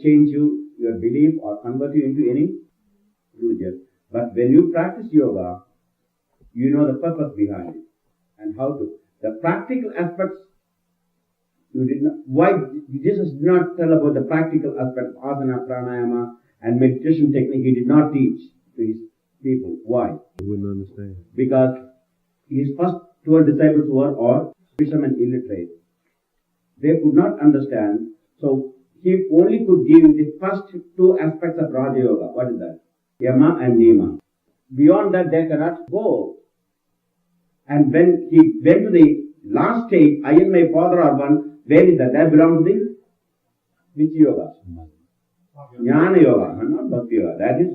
change you, your belief, or convert you into any religion. But when you practice yoga, you know the purpose behind it and how to. The practical aspects, you did not. Why Jesus did not tell about the practical aspects of asana, pranayama, and meditation technique? He did not teach to his people. Why? They wouldn't understand. Because his first 12 disciples were all fishermen illiterate. They could not understand. So he only could give the first two aspects of Raja Yoga. What is that? Yama and Niyama. Beyond that, they cannot go. And when he went to the last stage, I and my father are one, where is that? That belongs to the which yoga? Jnana Yoga, not Bhakti Yoga. That is,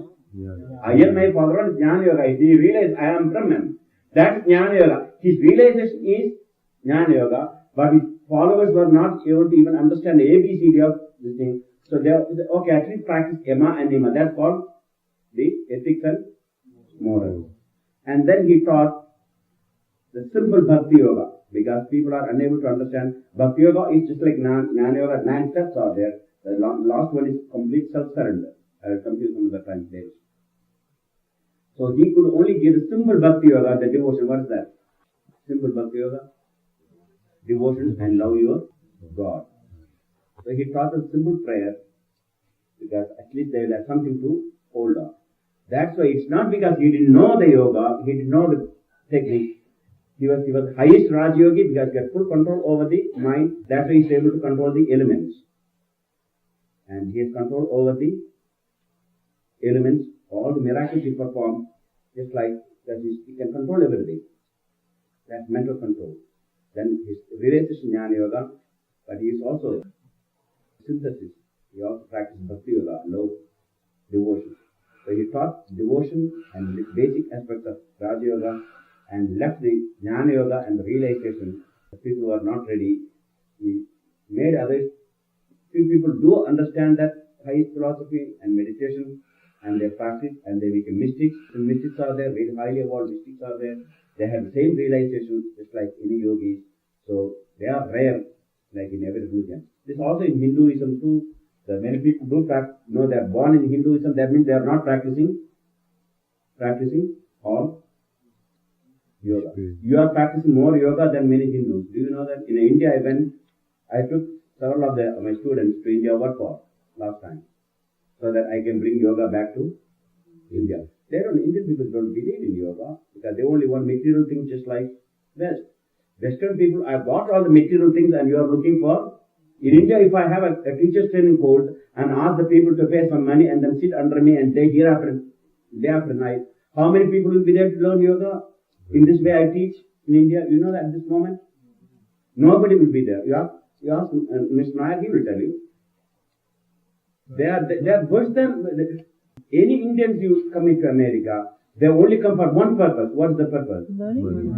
I and my father are Jnana Yoga. He realized I am Brahman. That's Jnana Yoga. His realization is Jnana Yoga, but his followers were not able to even understand the ABCD of this thing. So they okay, at least practice Yama and Niyama. That's called the ethics and morals. And then he taught the simple Bhakti Yoga, because people are unable to understand. Bhakti Yoga is just like Jnana Yoga. 9 steps are there. The last one is complete self-surrender. I will come to you some of the times later. So he could only give the simple Bhakti Yoga, the devotion. What is that? Simple Bhakti Yoga? Devotion and love your God. So he taught them simple prayer, because at least they will have something to hold on. That's why it's not because he didn't know the yoga, he didn't know the technique. He was the highest Raj Yogi because he had full control over the mind. That's why he is able to control the elements. And he has control over the elements. All the miracles he performs, just like that, he can control everything. That's mental control. Then his realization Jnana Yoga, but he is also synthesis. He also practices Bhakti Yoga, love, devotion. So he taught devotion and the basic aspects of Raja Yoga, and left the Jnana Yoga and the realization. The people who are not ready, he made others. Few people do understand that high philosophy and meditation, and they practice, and they become mystics. And mystics are there, very highly evolved mystics are there. They have the same realization, just like any yogis. So they are rare, like in every religion. This also in Hinduism too. Many people do know they are born in Hinduism. That means they are not practicing all yoga. You are practicing more yoga than many Hindus. Do you know that? In India, I took several of my students to India. What for? Last time. So that I can bring yoga back to India. Indian people don't believe in yoga because they only want material things, just like West. Western people, I've got all the material things and you are looking for. In India, if I have a teacher's training course and ask the people to pay some money and then sit under me and day after night, how many people will be there to learn yoga? In this way I teach in India, you know that at this moment? Nobody will be there. You ask Mr. Nair, he will tell you. They are worse than any Indians you come into America. They only come for one purpose. What's the purpose?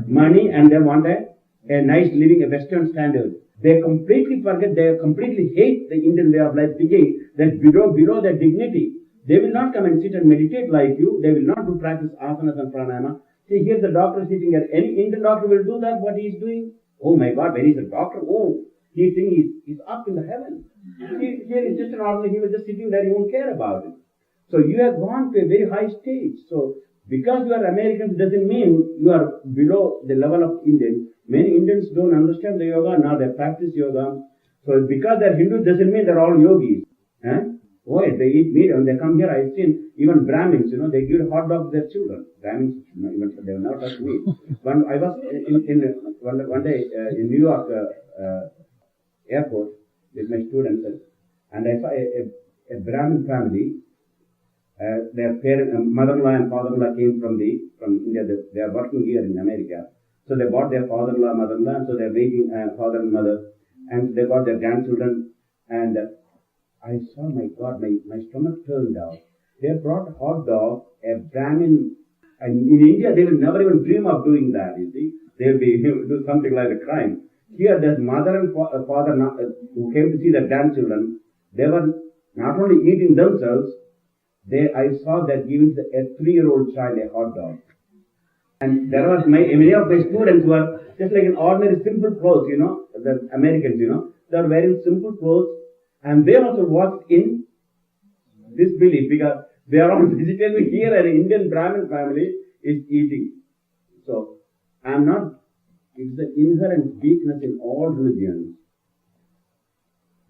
Money, and they want a nice living, a Western standard. They completely forget, they completely hate the Indian way of life, thinking that below their dignity. They will not come and sit and meditate like you. They will not do practice asanas and pranayama. See, here the doctor sitting here. Any Indian doctor will do that, what he is doing. Oh my God, where is the doctor? Oh, he thinks he's up in the heaven. Here is just an ordinary, he was just sitting there, he won't care about it. So you have gone to a very high stage. So because you are Americans doesn't mean you are below the level of Indians. Many Indians don't understand the yoga, now they practice yoga. So because they're Hindus doesn't mean they're all yogis. Oh, they eat meat and they come here. I've seen even Brahmins, they give hot dogs to their children. Brahmins, even they will not touch meat. When I was one day in New York airport with my students, and I saw a Brahmin family. Their mother-in-law and father-in-law came from India. They are working here in America. So they brought their father-in-law, mother-in-law, and so they're waiting father and mother, and they got their grandchildren. And I saw, my God, my stomach turned out. They brought a hot dog, a Brahmin, and in India they will never even dream of doing that. You see, they'll do something like a crime. Here, there's mother and father who came to see their grandchildren. They were not only eating themselves. I saw that giving a 3-year-old child a hot dog. And there was many of my students were just like an ordinary simple clothes, the Americans, they are wearing simple clothes, and they also walked in this belief because they are all vegetarian. Here an Indian Brahmin family is eating. So I'm not, it's the inherent weakness in all religions.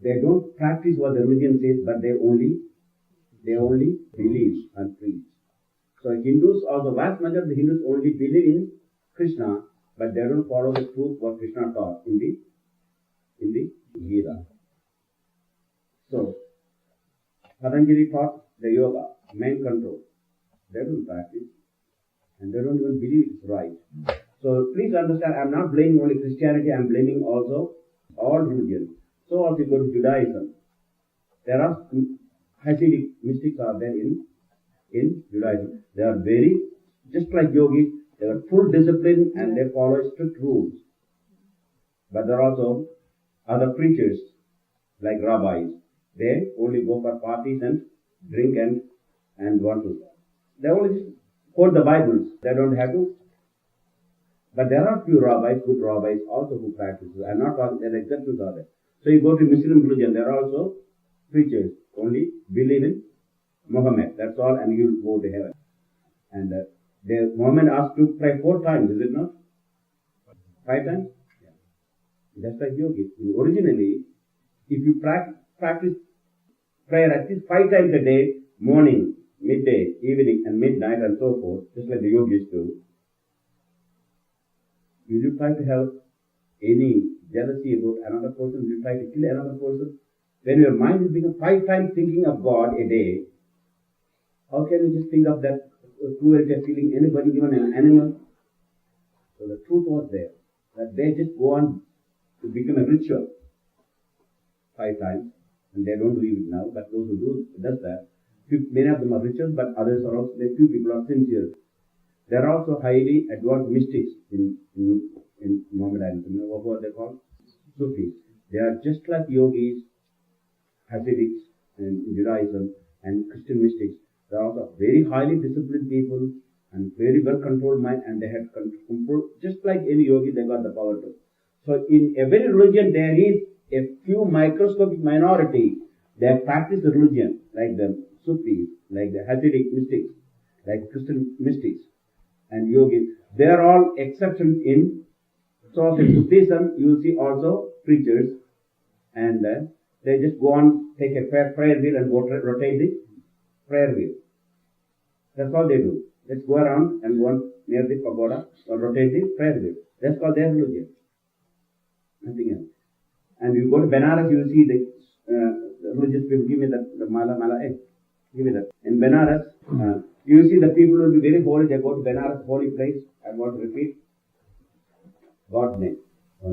They don't practice what the religion says, but they only believe and preach. So Hindus, or the vast majority of the Hindus, only believe in Krishna, but they don't follow the truth what Krishna taught in the Gita. So Patanjali taught the yoga, mind control. They don't practice, and they don't even believe it's right. So please understand, I'm not blaming only Christianity, I'm blaming also all religions. So also you go to Judaism. There are Hasidic mystics are there in Judaism. They are very, just like yogis, they are full discipline and they follow strict rules. But there are also other preachers, like rabbis. They only go for parties and drink and want to. They only just quote the Bibles. They don't have to. But there are few rabbis, good rabbis also who practice. I'm not talking, there are exceptions are there. So you go to Muslim religion, there are also preachers, only believe in Muhammad. That's all, and you'll go to heaven. And Muhammad asked to pray 4 times, is it not? 5 times? Yeah. That's like yogi. Originally, if you practice prayer at least 5 times a day, morning, midday, evening, and midnight, and so forth, just like the yogis do, will you try to have any jealousy about another person? Will you try to kill another person? When your mind is become 5 times thinking of God a day, how can you just think of that cruelty feeling anybody, even an animal? So the truth was there, that they just go on to become a ritual 5 times, and they don't believe it now, but those who does that, many of them are rituals, but others are also, few people are sincere. There are also highly advanced mystics in Mohammedanism. You know what they call? Sufis. They are just like yogis, Hasidics, in Judaism, and Christian mystics. They are also very highly disciplined people and very well controlled mind, and they have control, just like any yogi, they got the power to. So in every religion there is a few microscopic minority that practice the religion, like the Sufis, like the Hasidic mystics, like Christian mystics and yogis. They are all exceptions in. So in Buddhism, you will see also preachers, and they just go on, take a prayer wheel and go rotate the prayer wheel. That's all they do. Let's go around and go on near the pagoda or rotate the prayer wheel. That's called their religion. Nothing else. And you go to Benares, you will see the religious people. Give me the mala, give me that. In Benares, you will see the people will be very holy. They go to Benares, holy place, and want to repeat God's name. Hey,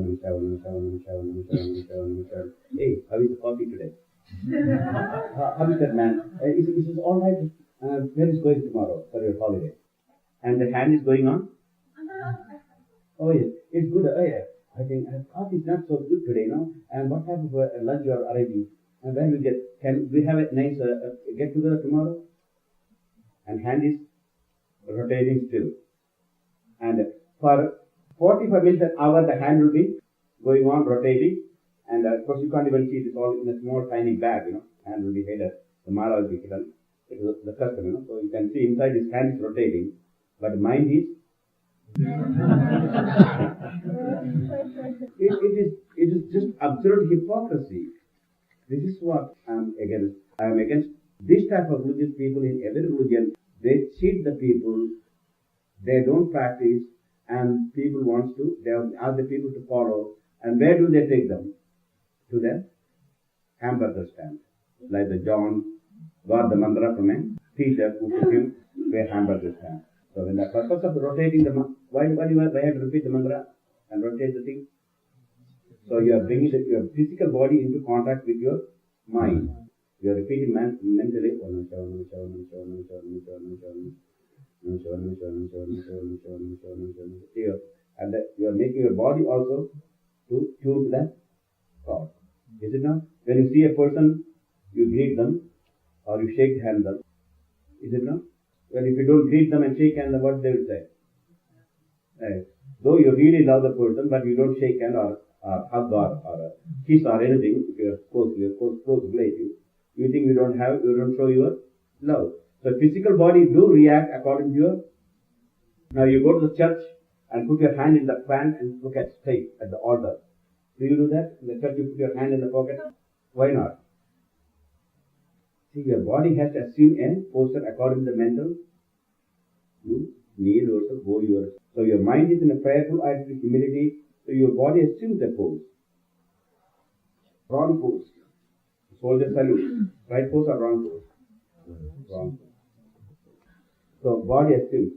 how is the coffee today? How is that, man? Is it all right? Where is going tomorrow for your holiday? And the hand is going on? Oh yes, it's good. Oh yeah, I think coffee is not so good today, no? And what type of lunch you are arranging? And when we can we have a nice get together tomorrow? And hand is rotating still. And for 45 minutes an hour, the hand will be going on rotating. And of course, you can't even see this all in a small tiny bag, you know. Hand will be hidden. The mala will be hidden. It is the custom, you know. So you can see inside his hand is rotating, but mind is. It is just absolute hypocrisy. This is what I am against. I am against this type of religious people in every religion. They cheat the people. They don't practice, and people want to. They ask the people to follow. And where do they take them? To the hamburger stand, like the John got the mantra from a teacher who took him to a hamburger stand. So when the purpose of rotating the why do you have to repeat the mantra and rotate the thing? So you are bringing your physical body into contact with your mind. You are repeating mentally. And you are making your body also to tune to that God. Is it not? When you see a person, you greet them or you shake hands them. Is it not? Well, if you don't greet them and shake hands, what they will say? Right. Though you really love the person, but you don't shake hand or hug or kiss or anything, if you are close relative, You think you don't show your love. So physical body do react according to your. Now you go to the church and put your hand in the fan and look at straight at the altar. Do you do that? In the church you put your hand in the pocket? Why not? See, your body has to assume a posture according to the mental. You kneel yourself, bow yourself. So your mind is in a prayerful attitude, humility. So your body assumes the pose. Wrong pose. Soldier salute. Right pose or wrong pose? Wrong pose. So body assumes.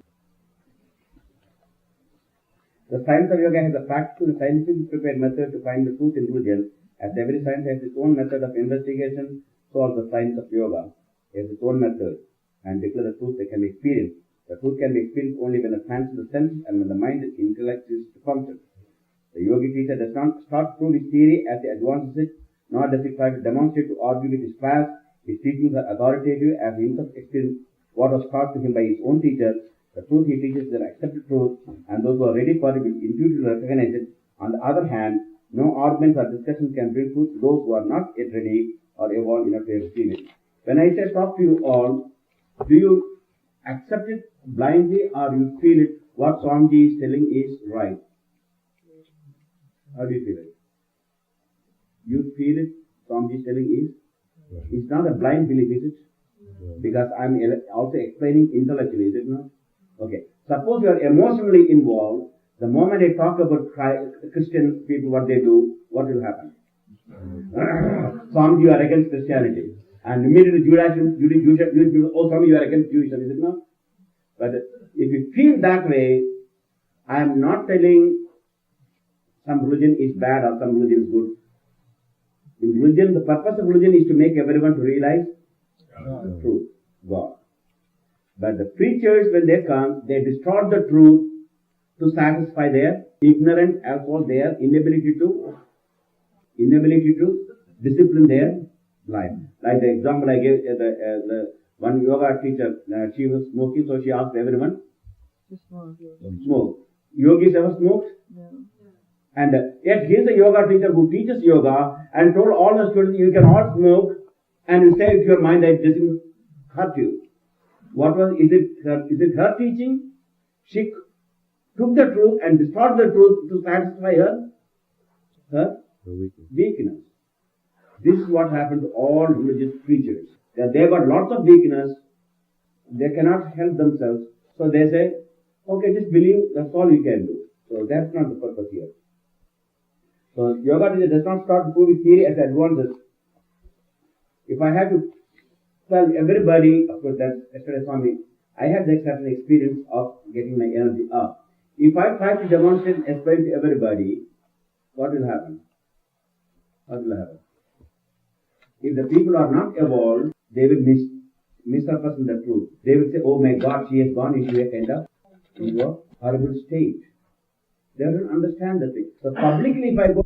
The science of yoga has a practical and scientifically prepared method to find the truth in religion. As every science has its own method of investigation, so also the science of yoga has its own method and declare the truth that can be experienced. The truth can be experienced only when the transcends the senses and when the mind and intellect is to function. The yogi teacher does not start to prove his theory as he advances it, nor does he try to demonstrate to argue with his class. His teachings are authoritative as he himself experienced what was taught to him by his own teacher. The truth he teaches is an accepted truth, and those who are ready for it will intuitively recognize it. On the other hand, no arguments or discussions can bring truth to those who are not yet ready or evolved enough to experience it. When I say talk to you all, do you accept it blindly or you feel it? What Swamiji is telling is right. How do you feel it? You feel it? Swamiji is telling is? It's not a blind belief, is it? Because I'm also explaining intellectually, is it not? Okay. Suppose you are emotionally involved. The moment I talk about Christian people, what they do, what will happen? Some you are against Christianity. And immediately Jewish people, oh, some you are against Judaism, is it not? But if you feel that way, I am not telling some religion is bad or some religion is good. In religion, the purpose of religion is to make everyone to realize the truth, God. But the preachers, when they come, they distort the truth to satisfy their ignorance as well as their inability to discipline their life. Like the example I gave, the one yoga teacher, she was smoking, so she asked everyone to smoke. Yogis ever smoked? No. And yet he is a yoga teacher who teaches yoga and told all the students, you can all smoke, and you say to your mind that it doesn't hurt you. Is it her teaching? She took the truth and distorted the truth to satisfy her weakness. This is what happened to all religious preachers. That they got lots of weakness, they cannot help themselves, so they say, okay, just believe, that's all you can do. So that's not the purpose here. So yoga teacher does not start to prove his theory as advances. If I had to tell everybody, of course that's yesterday Swami, I had that certain experience of getting my energy up. If I try to demonstrate and explain to everybody, what will happen? What will happen? If the people are not evolved, they will misrepresent the truth. They will say, oh my God, she has gone into a kind of horrible state. They don't understand the thing. So publicly, if I go